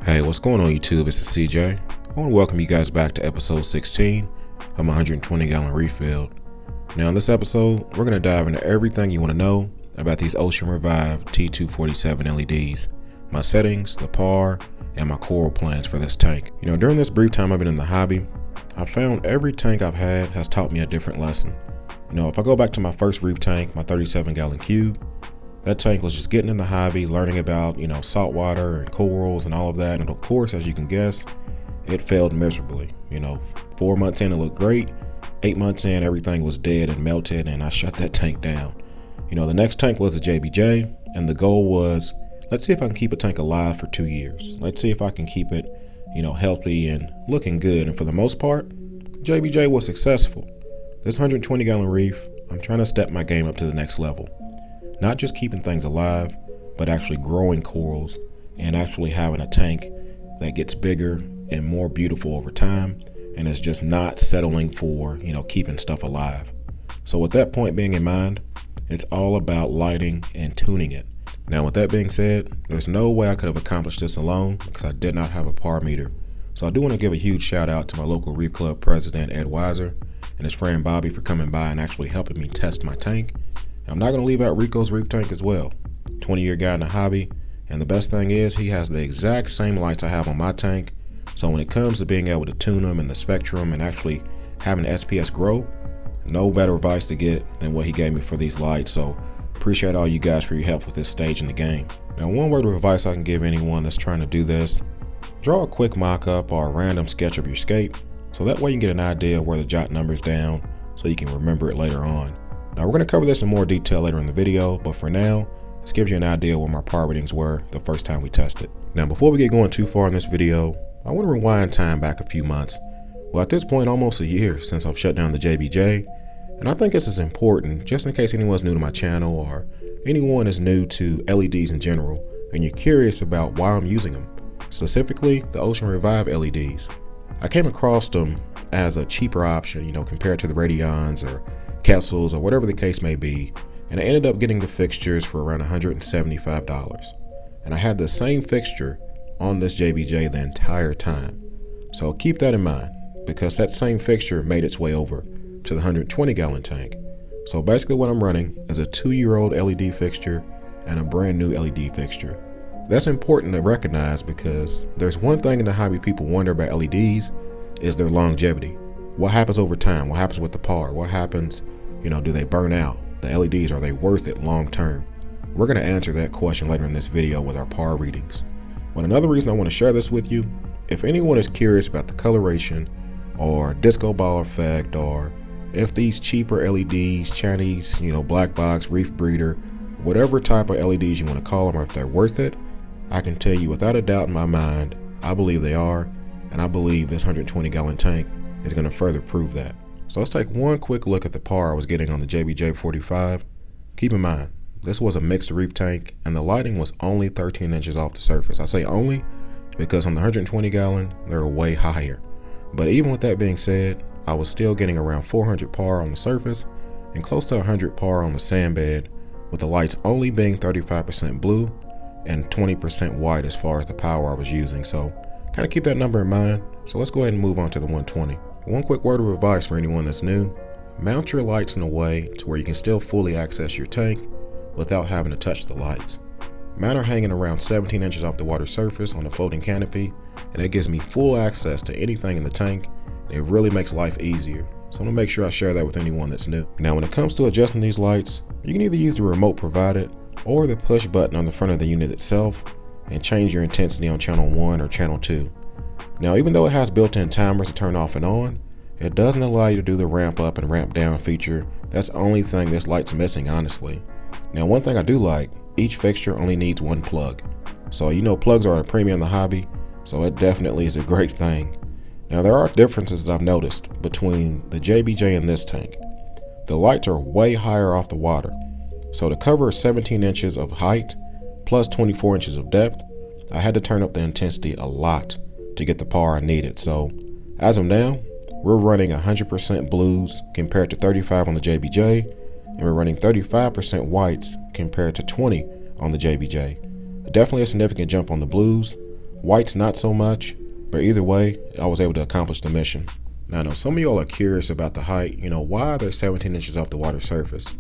Hey, what's going on YouTube? It's CJ. I want to welcome you guys back to episode 16 of my 120 gallon reef build. Now in this episode, we're going to dive into everything you want to know about these Ocean Revive T247 LEDs, my settings, the PAR, and my coral plans for this tank. During this brief time I've been in the hobby, I've found every tank I've had has taught me a different lesson. If I go back to my first reef tank, my 37 gallon cube, that tank was just getting in the hobby, learning about, saltwater and corals and all of that. And of course, as you can guess, it failed miserably. 4 months in, it looked great. 8 months in, everything was dead and melted, and I shut that tank down. The next tank was the JBJ, and the goal was, let's see if I can keep a tank alive for 2 years. Let's see if I can keep it, healthy and looking good. And for the most part, JBJ was successful. This 120 gallon reef, I'm trying to step my game up to the next level. Not just keeping things alive, but actually growing corals and actually having a tank that gets bigger and more beautiful over time, and is just not settling for, keeping stuff alive. So with that point being in mind, it's all about lighting and tuning it. Now with that being said, there's no way I could have accomplished this alone because I did not have a PAR meter. So I do want to give a huge shout out to my local Reef Club president, Ed Weiser, and his friend Bobby for coming by and actually helping me test my tank. I'm not going to leave out Rico's reef tank as well. 20-year guy in the hobby, and the best thing is he has the exact same lights I have on my tank. So when it comes to being able to tune them in the spectrum and actually having the SPS grow, no better advice to get than what he gave me for these lights. So appreciate all you guys for your help with this stage in the game. Now one word of advice I can give anyone that's trying to do this: draw a quick mock-up or a random sketch of your scape, so that way you can get an idea of where to jot numbers down so you can remember it later on. Now we're going to cover this in more detail later in the video, but for now, this gives you an idea where my PAR readings were the first time we tested. Now before we get going too far in this video, I want to rewind time back a few months. Well, at this point, almost a year since I've shut down the JBJ, and I think this is important just in case anyone's new to my channel or anyone is new to LEDs in general and you're curious about why I'm using them, specifically the Ocean Revive LEDs. I came across them as a cheaper option, compared to the Radions or Kessels or whatever the case may be, and I ended up getting the fixtures for around $175. And I had the same fixture on this JBJ the entire time. So keep that in mind, because that same fixture made its way over to the 120 gallon tank. So basically what I'm running is a 2-year-old LED fixture and a brand new LED fixture. That's important to recognize because there's one thing in the hobby people wonder about LEDs is their longevity. What happens over time? What happens with the PAR? What happens, do they burn out? The LEDs, are they worth it long term? We're going to answer that question later in this video with our PAR readings. But another reason I want to share this with you, if anyone is curious about the coloration or disco ball effect, or if these cheaper LEDs, Chinese, black box, reef breeder, whatever type of LEDs you want to call them, or if they're worth it, I can tell you without a doubt in my mind, I believe they are, and I believe this 120 gallon tank is going to further prove that. So let's take one quick look at the PAR I was getting on the JBJ 45. Keep in mind, this was a mixed reef tank and the lighting was only 13 inches off the surface. I say only because on the 120 gallon, they're way higher. But even with that being said, I was still getting around 400 PAR on the surface and close to 100 PAR on the sand bed, with the lights only being 35% blue and 20% white as far as the power I was using. So kind of keep that number in mind. So let's go ahead and move on to the 120. One quick word of advice for anyone that's new: mount your lights in a way to where you can still fully access your tank without having to touch the lights. Mine are hanging around 17 inches off the water surface on a floating canopy, and it gives me full access to anything in the tank. It really makes life easier. So I'm gonna make sure I share that with anyone that's new. Now when it comes to adjusting these lights, you can either use the remote provided or the push button on the front of the unit itself and change your intensity on channel 1 or channel 2. Now, even though it has built-in timers to turn off and on, it doesn't allow you to do the ramp up and ramp down feature. That's the only thing this light's missing, honestly. Now, one thing I do like, each fixture only needs one plug. So, plugs are a premium in the hobby, so it definitely is a great thing. Now, there are differences that I've noticed between the JBJ and this tank. The lights are way higher off the water. So to cover 17 inches of height plus 24 inches of depth, I had to turn up the intensity a lot to get the PAR I needed. So as of now, we're running 100% blues compared to 35 on the JBJ, and we're running 35% whites compared to 20 on the JBJ. Definitely a significant jump on the blues. Whites not so much, but either way, I was able to accomplish the mission. Now I know some of y'all are curious about the height, why they're 17 inches off the water surface.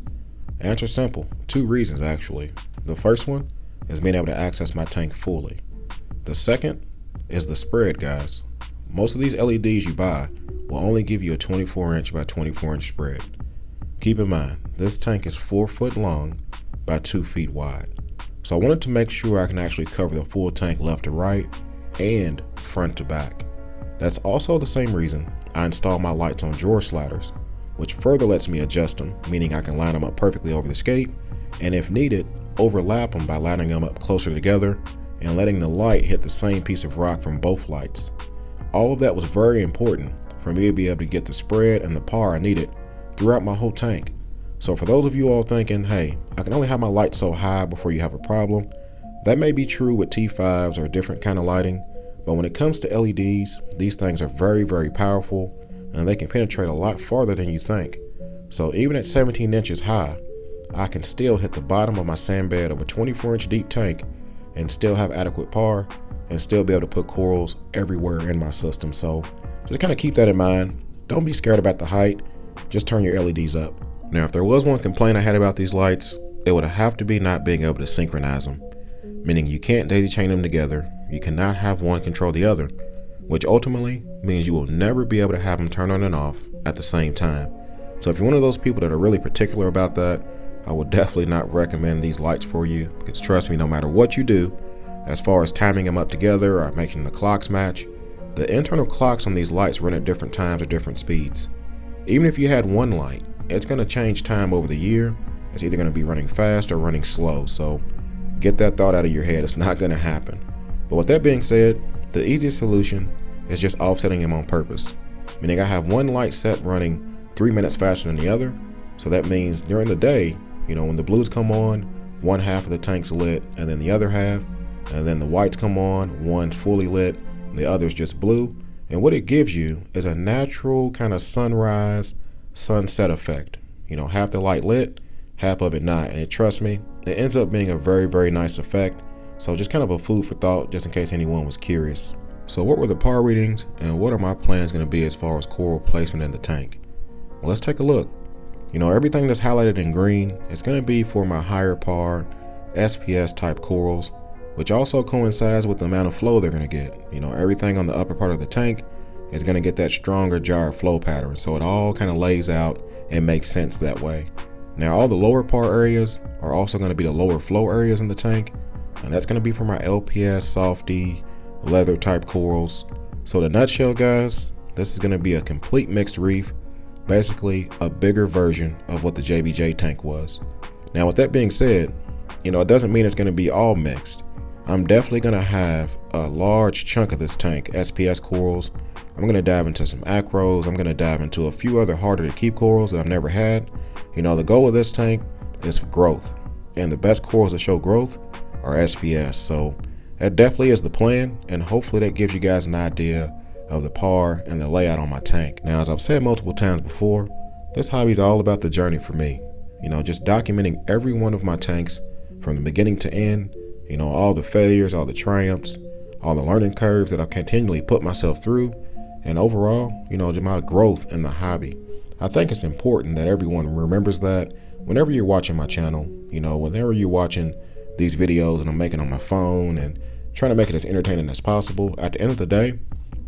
Answer simple, 2 reasons actually. The first one is being able to access my tank fully. The second is the spread, guys. Most of these LEDs you buy will only give you a 24-inch by 24-inch spread. Keep in mind, this tank is 4 foot long by 2 feet wide. So I wanted to make sure I can actually cover the full tank left to right and front to back. That's also the same reason I install my lights on drawer sliders, which further lets me adjust them, meaning I can line them up perfectly over the skate, and if needed, overlap them by lining them up closer together and letting the light hit the same piece of rock from both lights. All of that was very important for me to be able to get the spread and the power I needed throughout my whole tank. So for those of you all thinking, hey, I can only have my lights so high before you have a problem, that may be true with T5s or a different kind of lighting, but when it comes to LEDs, these things are very, very powerful and they can penetrate a lot farther than you think. So even at 17 inches high, I can still hit the bottom of my sand bed of a 24-inch deep tank and still have adequate power and still be able to put corals everywhere in my system. So just kind of keep that in mind. Don't be scared about the height, just turn your LEDs up. Now, if there was one complaint I had about these lights, it would have to be not being able to synchronize them, meaning you can't daisy chain them together. You cannot have one control the other, which ultimately means you will never be able to have them turn on and off at the same time. So if you're one of those people that are really particular about that, I would definitely not recommend these lights for you, because trust me, no matter what you do, as far as timing them up together or making the clocks match, the internal clocks on these lights run at different times or different speeds. Even if you had one light, it's going to change time over the year. It's either going to be running fast or running slow. So get that thought out of your head. It's not going to happen. But with that being said, the easiest solution is just offsetting them on purpose. Meaning I have one light set running 3 minutes faster than the other. So that means during the day, when the blues come on, one half of the tank's lit and then the other half. And then the whites come on, one's fully lit, the other's just blue. And what it gives you is a natural kind of sunrise, sunset effect. Half the light lit, half of it not. And trust me, it ends up being a very, very nice effect. So just kind of a food for thought, just in case anyone was curious. So what were the power readings and what are my plans going to be as far as coral placement in the tank? Well, let's take a look. Everything that's highlighted in green is going to be for my higher power SPS type corals, which also coincides with the amount of flow they're going to get. Everything on the upper part of the tank is going to get that stronger gyre flow pattern. So it all kind of lays out and makes sense that way. Now, all the lower part areas are also going to be the lower flow areas in the tank. And that's going to be for my LPS, softy, leather type corals. So in a nutshell, guys, this is going to be a complete mixed reef. Basically a bigger version of what the JBJ tank was. Now, with that being said, it doesn't mean it's going to be all mixed. I'm definitely going to have a large chunk of this tank SPS corals. I'm going to dive into some acros. I'm going to dive into a few other harder to keep corals that I've never had. The goal of this tank is growth, and the best corals that show growth are SPS. So that definitely is the plan, and hopefully that gives you guys an idea of the power and the layout on my tank. Now, as I've said multiple times before, this hobby is all about the journey for me. Just documenting every one of my tanks from the beginning to end. All the failures, all the triumphs, all the learning curves that I've continually put myself through, and overall, my growth in the hobby. I think it's important that everyone remembers that whenever you're watching my channel, whenever you're watching these videos and I'm making on my phone and trying to make it as entertaining as possible, at the end of the day,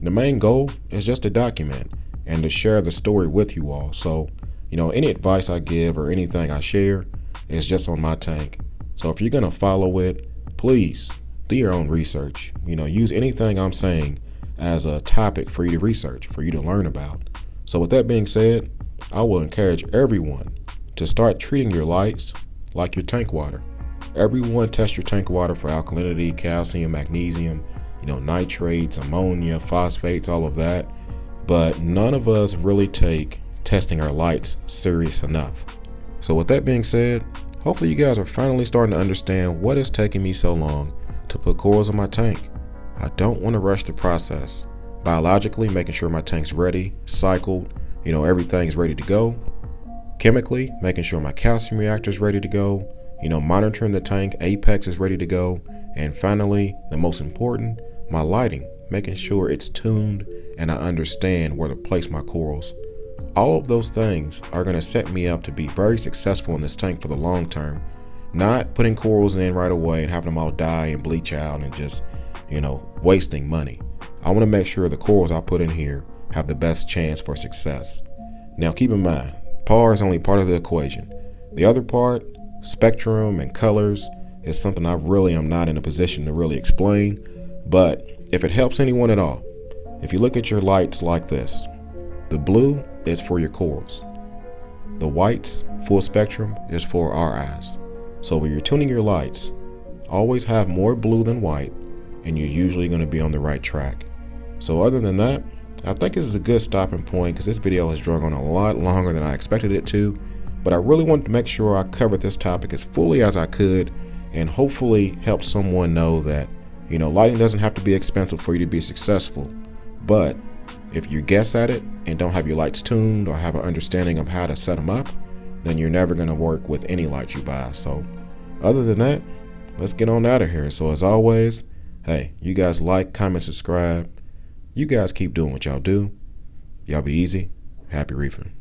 the main goal is just to document and to share the story with you all. So, any advice I give or anything I share is just on my tank. So if you're going to follow it, please do your own research. Use anything I'm saying as a topic for you to research, for you to learn about. So with that being said, I will encourage everyone to start treating your lights like your tank water. Everyone test your tank water for alkalinity, calcium, magnesium, nitrates, ammonia, phosphates, all of that. But none of us really take testing our lights serious enough. So with that being said, hopefully you guys are finally starting to understand what is taking me so long to put corals in my tank. I don't want to rush the process. Biologically, making sure my tank's ready, cycled, everything's ready to go. Chemically, making sure my calcium reactor is ready to go. Monitoring the tank, Apex is ready to go. And finally, the most important, my lighting, making sure it's tuned and I understand where to place my corals. All of those things are going to set me up to be very successful in this tank for the long term, not putting corals in right away and having them all die and bleach out and just, wasting money. I want to make sure the corals I put in here have the best chance for success. Now keep in mind, par is only part of the equation. The other part, spectrum and colors, is something I really am not in a position to really explain, but if it helps anyone at all, if you look at your lights like this, the blue is for your corals. The whites, full spectrum, is for our eyes. So when you're tuning your lights, always have more blue than white, and you're usually going to be on the right track. So other than that, I think this is a good stopping point because this video has dragged on a lot longer than I expected it to, but I really wanted to make sure I covered this topic as fully as I could and hopefully help someone know that, lighting doesn't have to be expensive for you to be successful, but if you guess at it and don't have your lights tuned or have an understanding of how to set them up, then you're never going to work with any lights you buy. So other than that, let's get on out of here. So as always, hey, you guys like, comment, subscribe. You guys keep doing what y'all do. Y'all be easy. Happy reefing.